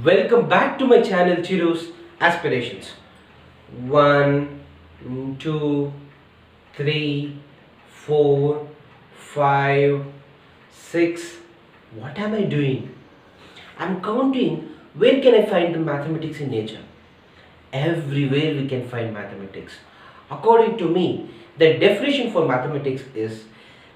Welcome back to my channel Chiru's Aspirations. 1, 2, 3, 4, 5, 6. What am I doing? I'm counting where can I find the mathematics in nature. Everywhere we can find mathematics. According to me, the definition for mathematics is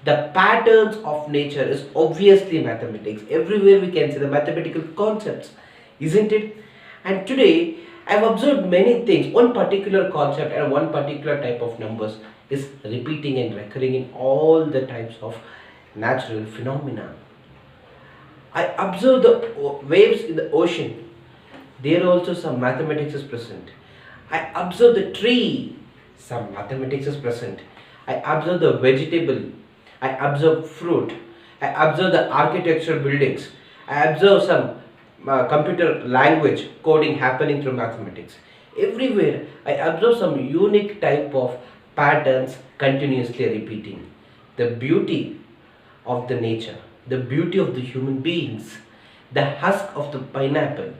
the patterns of nature is obviously mathematics. Everywhere we can see the mathematical concepts, isn't it? And today I've observed many things. One particular concept and one particular type of numbers is repeating and recurring in all the types of natural phenomena. I observe the waves in the ocean. There also some mathematics is present. I observe the tree. Some mathematics is present. I observe the vegetable. I observe fruit. I observe the architectural buildings. I observe some computer language coding happening through mathematics. Everywhere I observe some unique type of patterns continuously repeating. The beauty of the nature, the beauty of the human beings, the husk of the pineapple,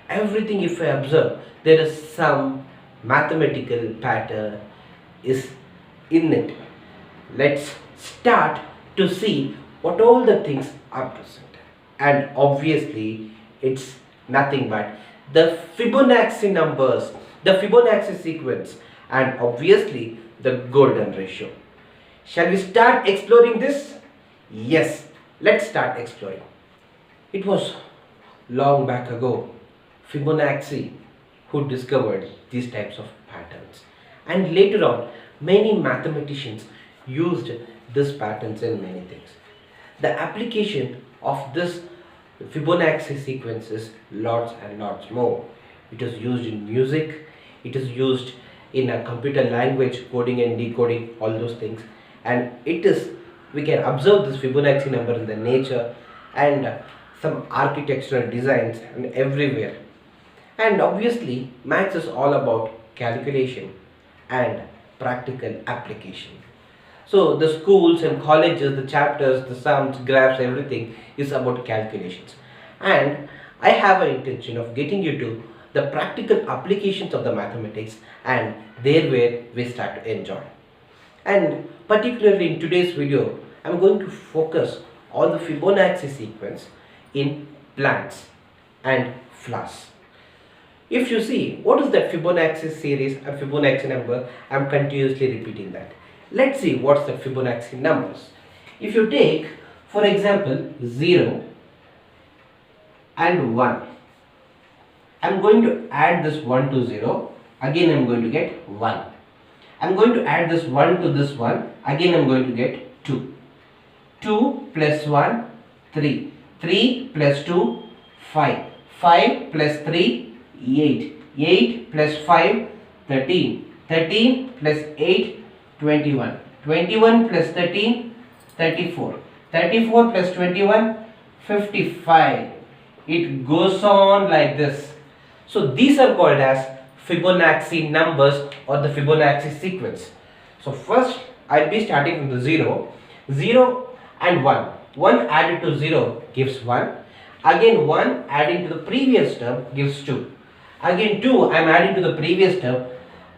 everything if I observe, there is some mathematical pattern is in it. Let's start to see what all the things are present. And obviously, it's nothing but the Fibonacci numbers, the Fibonacci sequence, and obviously the golden ratio. Shall we start exploring this? Yes, let's start exploring. It was long back ago, Fibonacci who discovered these types of patterns. And later on, many mathematicians used these patterns in many things. The application of this Fibonacci sequence is lots and lots more. It is used in music, it is used in a computer language, coding and decoding, all those things. And we can observe this Fibonacci number in the nature and some architectural designs and everywhere. And obviously, maths is all about calculation and practical application. So the schools and colleges, the chapters, the sums, graphs, everything is about calculations. And I have an intention of getting you to the practical applications of the mathematics, and there where we start to enjoy. And particularly in today's video, I'm going to focus on the Fibonacci sequence in plants and flowers. If you see, what is that Fibonacci series and Fibonacci number? I'm continuously repeating that. Let's see what's the Fibonacci numbers. If you take, for example, 0 and 1. I'm going to add this 1 to 0. Again, I'm going to get 1. I'm going to add this 1 to this one. Again, I'm going to get 2. 2 plus 1, 3. 3 plus 2, 5. 5 plus 3, 8. 8 plus 5, 13. 13 plus 8, 21. 21 plus 13, 34. 34 plus 21, 55. It goes on like this. So these are called as Fibonacci numbers or the Fibonacci sequence. So first I'll be starting from the 0. 0 and 1. 1 added to 0 gives 1. Again 1 adding to the previous term gives 2. Again 2 I am adding to the previous term,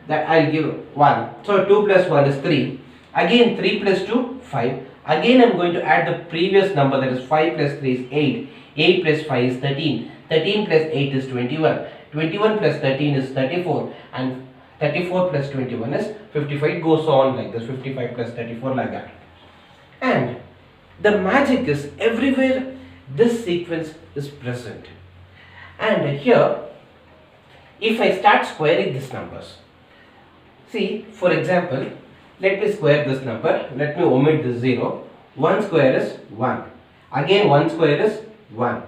that I'll give 1. So 2 plus 1 is 3. Again 3 plus 2, 5. Again I'm going to add the previous number, that is 5 plus 3 is 8. 8 plus 5 is 13. 13 plus 8 is 21. 21 plus 13 is 34. And 34 plus 21 is 55. It goes on like this, 55 plus 34 like that. And the magic is everywhere this sequence is present. And here, if I start squaring these numbers, see, for example, let me square this number. Let me omit this 0. 1 square is 1. Again 1 square is 1.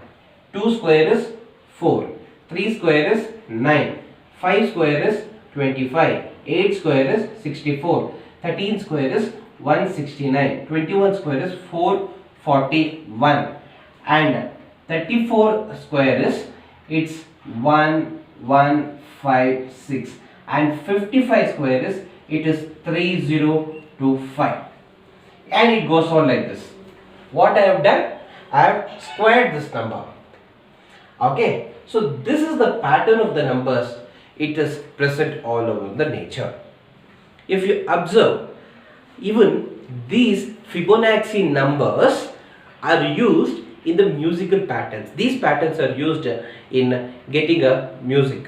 2 square is 4. 3 square is 9. 5 square is 25. 8 square is 64. 13 square is 169. 21 square is 441. And 34 square is, it's 1156. And 55 square is, it is 3025. And it goes on like this. What I have done, I have squared this number. Okay, so this is the pattern of the numbers. It is present all over the nature. If you observe, even these Fibonacci numbers are used in the musical patterns. These patterns are used in getting a music.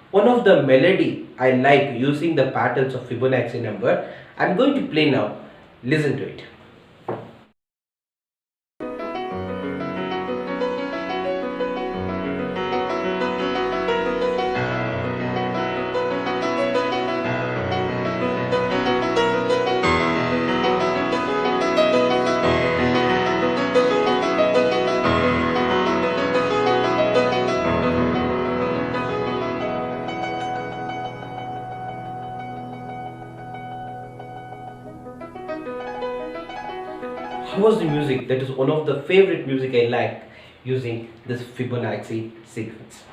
One of the melody I like using the patterns of Fibonacci number, I am going to play now. Listen to it. How was the music? That is one of the favorite music I like using this Fibonacci sequence.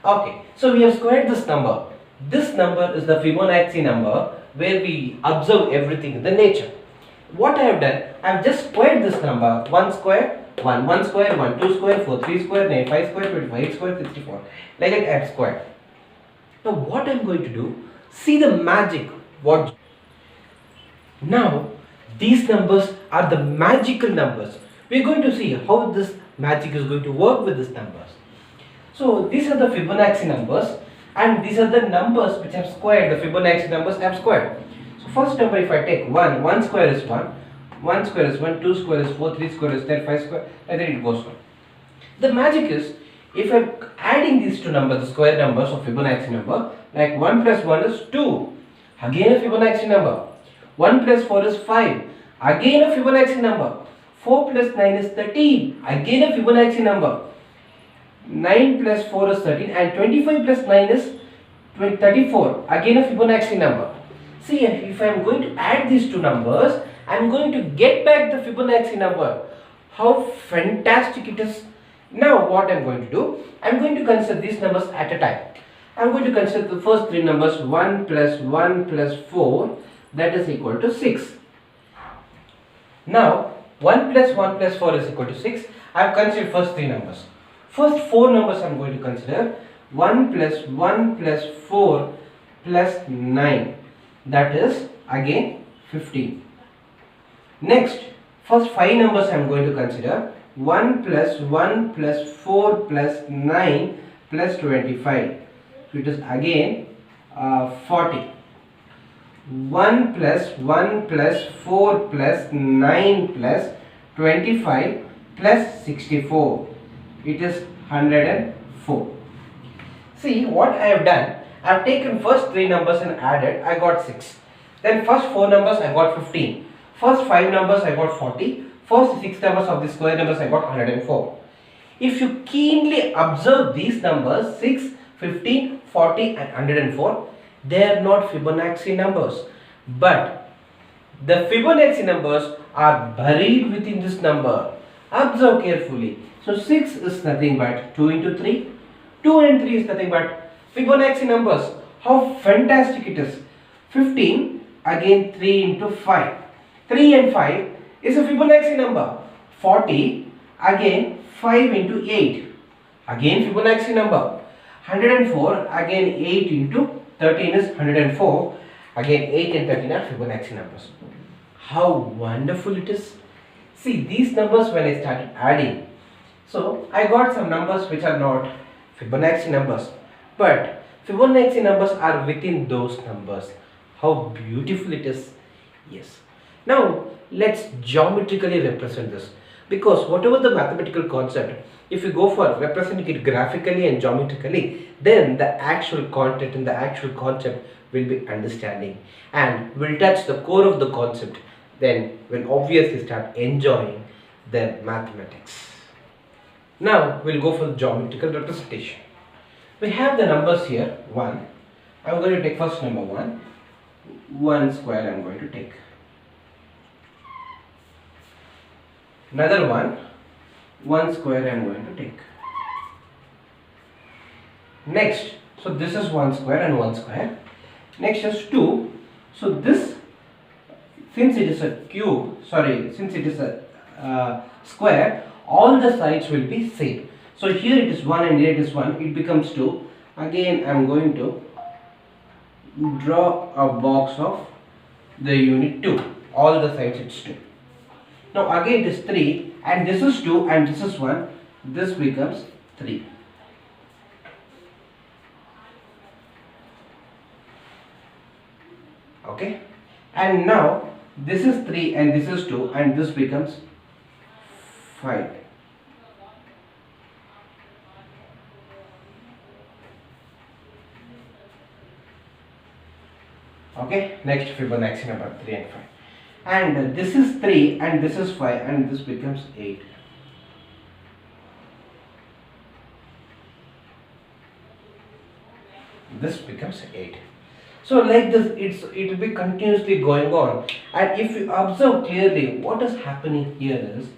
Okay, so we have squared this number. This number is the Fibonacci number where we observe everything in the nature. What I have done, I have just squared this number. 1 square, 1, 1 square, 1, 2 square, 4, 3 square, 9, 5 square, 25, 8 square, 64. Like that I have squared. Now what I am going to do, see the magic. What? Now these numbers are the magical numbers. We are going to see how this magic is going to work with these numbers. So these are the Fibonacci numbers, and these are the numbers which have squared. The Fibonacci numbers have squared. So first number, if I take 1, 1 square is 1, 1 square is 1, 2 square is 4, 3 square is 10, 5 square, and then it goes on. The magic is, if I am adding these two numbers, the square numbers of Fibonacci number, like 1 plus 1 is 2, again a Fibonacci number. 1 plus 4 is 5, again a Fibonacci number. 4 plus 9 is 13, again a Fibonacci number. 9 plus 4 is 13, and 25 plus 9 is 34, again a Fibonacci number. See, if I am going to add these two numbers, I am going to get back the Fibonacci number. How fantastic it is. Now what I am going to do, I am going to consider these numbers at a time. I am going to consider the first three numbers. 1 plus 1 plus 4, that is equal to 6. Now 1 plus 1 plus 4 is equal to 6. I have considered first three numbers. First four numbers I am going to consider. 1 plus 1 plus 4 plus 9, that is again 15. Next, first five numbers I am going to consider. 1 plus 1 plus 4 plus 9 plus 25. So it is again 40. 1 plus 1 plus 4 plus 9 plus 25 plus 64. It is 104. See what I have done. I have taken first three numbers and added. I got 6. Then first four numbers I got 15. First five numbers I got 40. First six numbers of the square numbers I got 104. If you keenly observe these numbers 6, 15, 40 and 104, they are not Fibonacci numbers, but the Fibonacci numbers are buried within this number. Observe carefully. So 6 is nothing but 2 into 3. 2 and 3 is nothing but Fibonacci numbers. How fantastic it is. 15 again 3 into 5. 3 and 5 is a Fibonacci number. 40 again 5 into 8. Again Fibonacci number. 104 again 8 into 13 is 104. Again 8 and 13 are Fibonacci numbers. How wonderful it is. See these numbers when I started adding. So I got some numbers which are not Fibonacci numbers, but Fibonacci numbers are within those numbers. How beautiful it is. Yes. Now let's geometrically represent this, because whatever the mathematical concept, if you go for representing it graphically and geometrically, then the actual content and the actual concept will be understanding and will touch the core of the concept. Then we'll obviously start enjoying the mathematics. Now we'll go for the geometrical representation. We have the numbers here. 1. I'm going to take first number 1. 1 square I'm going to take. Another 1 square I'm going to take. Next, so this is 1 square and 1 square. Next is 2. So this, since it is a cube, since it is a square, all the sides will be same. So here it is 1 and here it is 1, it becomes 2. Again I am going to draw a box of the unit 2. All the sides it's 2. Now again it is 3 and this is 2 and this is 1. This becomes 3. Okay. And now this is 3 and this is 2 and this becomes 5. Okay, next Fibonacci number 3 and 5. And this is 3 and this is 5 and this becomes 8. This becomes 8. So like this, it will be continuously going on. And if you observe clearly, what is happening here is,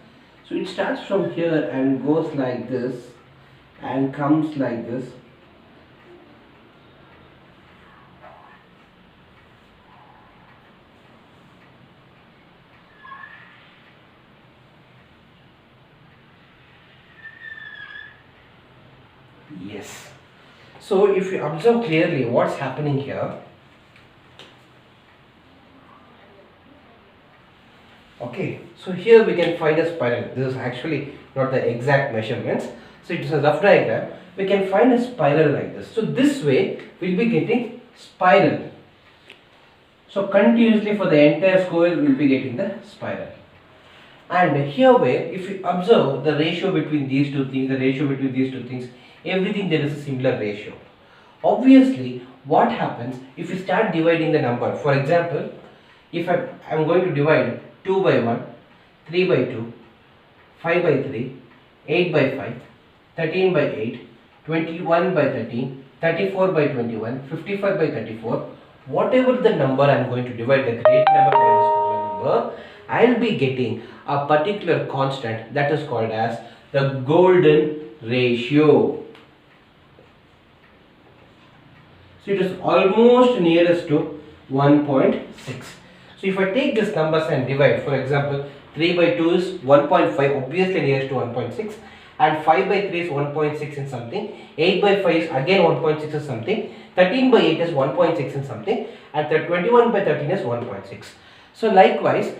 so it starts from here and goes like this and comes like this. Yes. So if you observe clearly what's happening here, okay, so here we can find a spiral. This is actually not the exact measurements, so it is a rough diagram. We can find a spiral like this. So this way we'll be getting spiral. So continuously for the entire square we'll be getting the spiral. And here where if you observe the ratio between these two things, everything there is a similar ratio. Obviously what happens if you start dividing the number, for example, if I am going to divide 2 by 1, 3 by 2, 5 by 3, 8 by 5, 13 by 8, 21 by 13, 34 by 21, 55 by 34, whatever the number I am going to divide, the great number by the smaller number, I will be getting a particular constant that is called as the golden ratio. So it is almost nearest to 1.6. So if I take these numbers and divide, for example, 3 by 2 is 1.5, obviously nearest to 1.6, and 5 by 3 is 1.6 and something, 8 by 5 is again 1.6 is something, 13 by 8 is 1.6 and something, and 21 by 13 is 1.6. So likewise,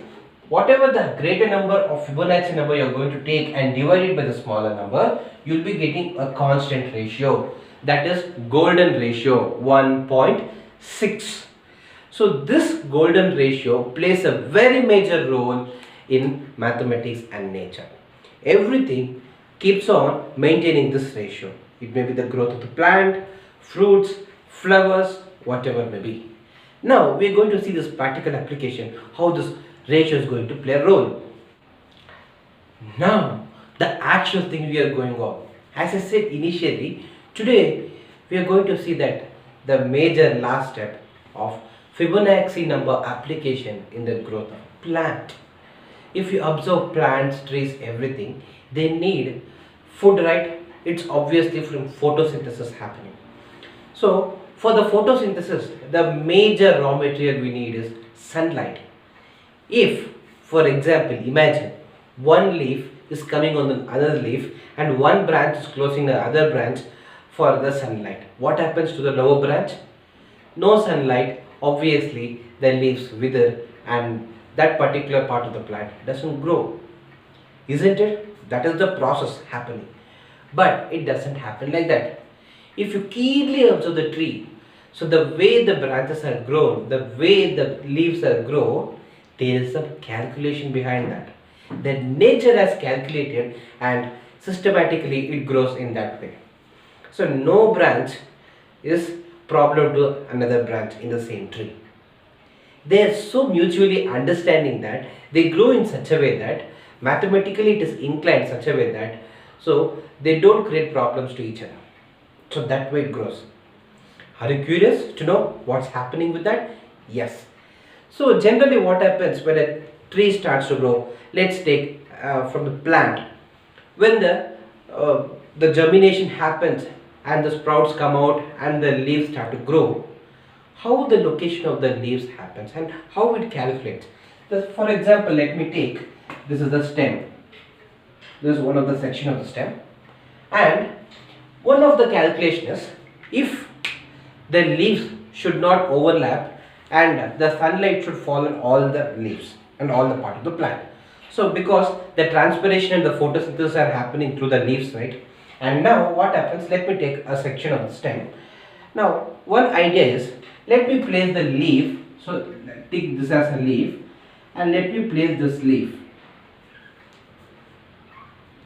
whatever the greater number of Fibonacci number you are going to take and divide it by the smaller number, you will be getting a constant ratio, that is golden ratio 1.6. So this golden ratio plays a very major role in mathematics and nature. Everything keeps on maintaining this ratio. It may be the growth of the plant, fruits, flowers, whatever may be. Now we are going to see this practical application, how this ratio is going to play a role. Now the actual thing we are going on. As I said initially, today we are going to see that the major last step of Fibonacci number application in the growth of plant. If you observe plants, trees, everything, they need food, right? It's obviously from photosynthesis happening. So for the photosynthesis, the major raw material we need is sunlight. If, for example, imagine one leaf is coming on the other leaf and one branch is closing the other branch for the sunlight, what happens to the lower branch? No sunlight, obviously the leaves wither and that particular part of the plant doesn't grow, isn't it? That is the process happening, but it doesn't happen like that. If you keenly observe the tree, so the way the branches are grown, the way the leaves are grown, there is a calculation behind that. That nature has calculated and systematically it grows in that way. So no branch is problem to another branch in the same tree. They are so mutually understanding that they grow in such a way that mathematically it is inclined such a way that so they don't create problems to each other. So that way it grows. Are you curious to know what's happening with that? Yes. So generally what happens when a tree starts to grow, let's take from the plant, when the germination happens and the sprouts come out and the leaves start to grow, how the location of the leaves happens and how it calculates. For example, let me take, this is the stem, this is one of the section of the stem, And one of the calculations is if the leaves should not overlap and the sunlight should fall on all the leaves and all the part of the plant. So because the transpiration and the photosynthesis are happening through the leaves, right? And now what happens, let me take a section of the stem. Now one idea is, let me place the leaf, so take this as a leaf and let me place this leaf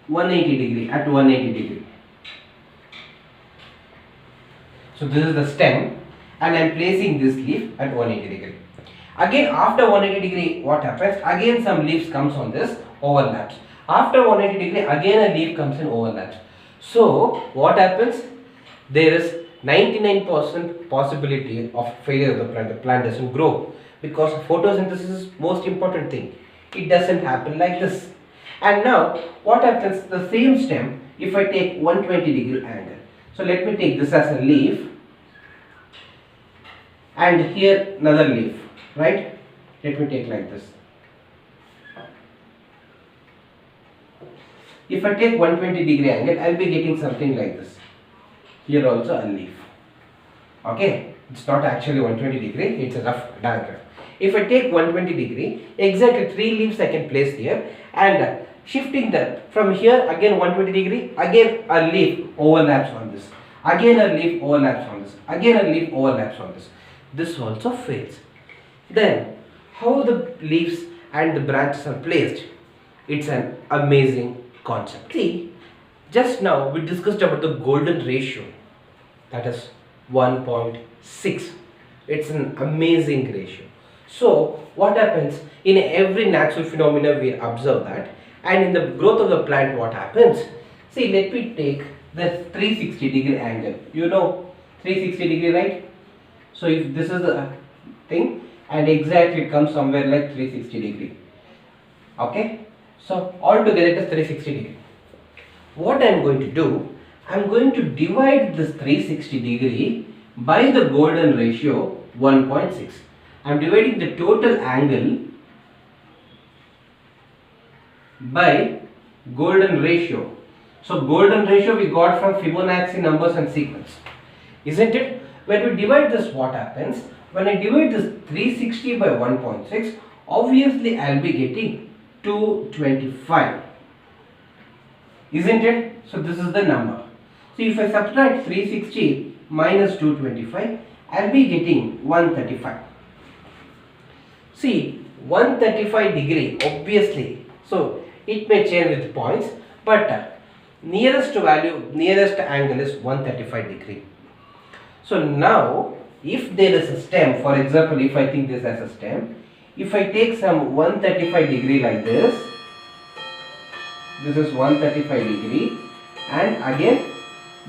180 degree at 180 degree. So this is the stem and I am placing this leaf at 180 degree. Again after 180 degree what happens, again some leaves comes on this, overlaps. After 180 degree again a leaf comes and overlaps. So what happens, there is 99% possibility of failure of the plant doesn't grow, because photosynthesis is most important thing. It doesn't happen like this. And now what happens, the same stem, if I take 120 degree angle, so let me take this as a leaf and here another leaf, right? Let me take like this. If I take 120 degree angle, I will be getting something like this. Here also a leaf. Okay, it's not actually 120 degree, it's a rough diagram. If I take 120 degree, exactly 3 leaves I can place here, and shifting that from here again 120 degree, again a leaf overlaps on this, again a leaf overlaps on this, again a leaf overlaps on this. This also fails. Then how the leaves and the branches are placed, it's an amazing concept. See, just now we discussed about the golden ratio, that is 1.6. It's an amazing ratio. So what happens, in every natural phenomena we observe that, and in the growth of the plant what happens, see, let me take the 360 degree angle. You know 360 degree, right? So if this is the thing and exactly it comes somewhere like 360 degree. Okay, so altogether it is 360 degree. What I am going to do, I am going to divide this 360 degree by the golden ratio 1.6. I am dividing the total angle by golden ratio. So golden ratio we got from Fibonacci numbers and sequence, isn't it? When we divide this, what happens? When I divide this 360 by 1.6, obviously I will be getting 225, isn't it? So this is the number. So if I subtract 360 minus 225, I will be getting 135. See, 135 degree, obviously, so it may change with points, but nearest angle is 135 degree. So now if there is a stem, for example, if I think this as a stem, if I take some 135 degree like this is 135 degree, and again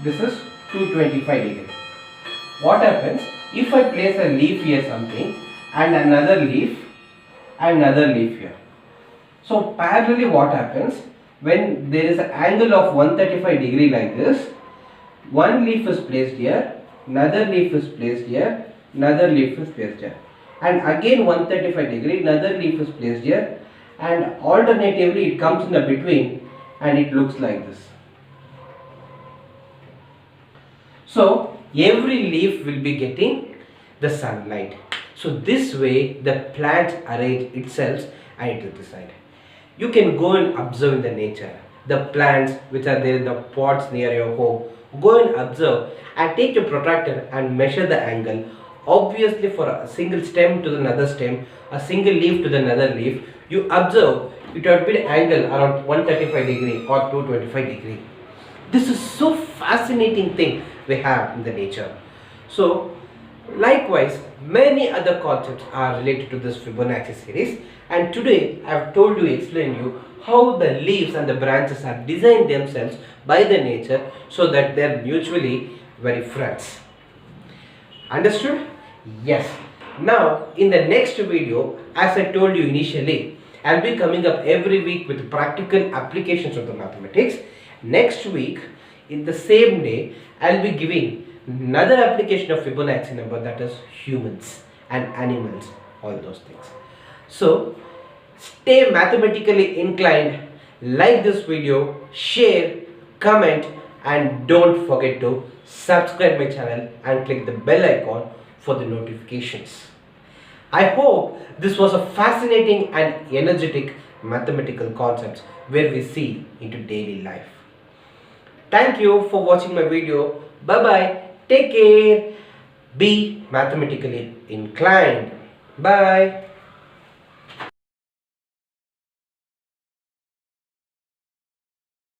this is 225 degree. What happens, if I place a leaf here something and another leaf here, so parallelly what happens, when there is an angle of 135 degree like this, one leaf is placed here, another leaf is placed here, another leaf is placed here, and again 135 degree, another leaf is placed here, and alternatively it comes in the between and it looks like this. So every leaf will be getting the sunlight. So this way the plant arrange itself and it will decide. You can go and observe in the nature the plants which are there in the pots near your home. Go and observe and take your protractor and measure the angle. Obviously for a single stem to another stem, a single leaf to another leaf, you observe it would be an angle around 135 degree or 225 degree. This is so fascinating thing we have in the nature. So likewise many other concepts are related to this Fibonacci series, and today I have told you, explained you how the leaves and the branches are designed themselves by the nature so that they are mutually very friends. Understood? Yes. Now in the next video, as I told you initially, I will be coming up every week with practical applications of the mathematics. Next week in the same day I will be giving another application of Fibonacci number, that is humans and animals, all those things. So stay mathematically inclined, like this video, share, comment and don't forget to subscribe my channel and click the bell icon for the notifications. I hope this was a fascinating and energetic mathematical concepts where we see into daily life. Thank you for watching my video. Bye bye. Take care. Be mathematically inclined. Bye.